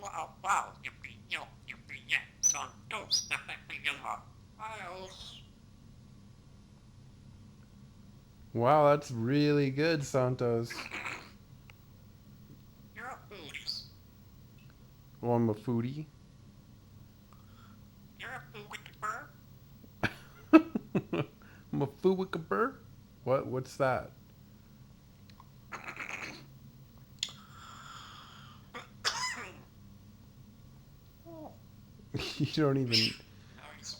wow, yippee, yeah, Santos, Miles. Wow, that's really good, Santos. You're a foodie. Oh, I'm a foodie. You're a foodie bird. I'm a foodie. What's that? Oh, You don't even. nice,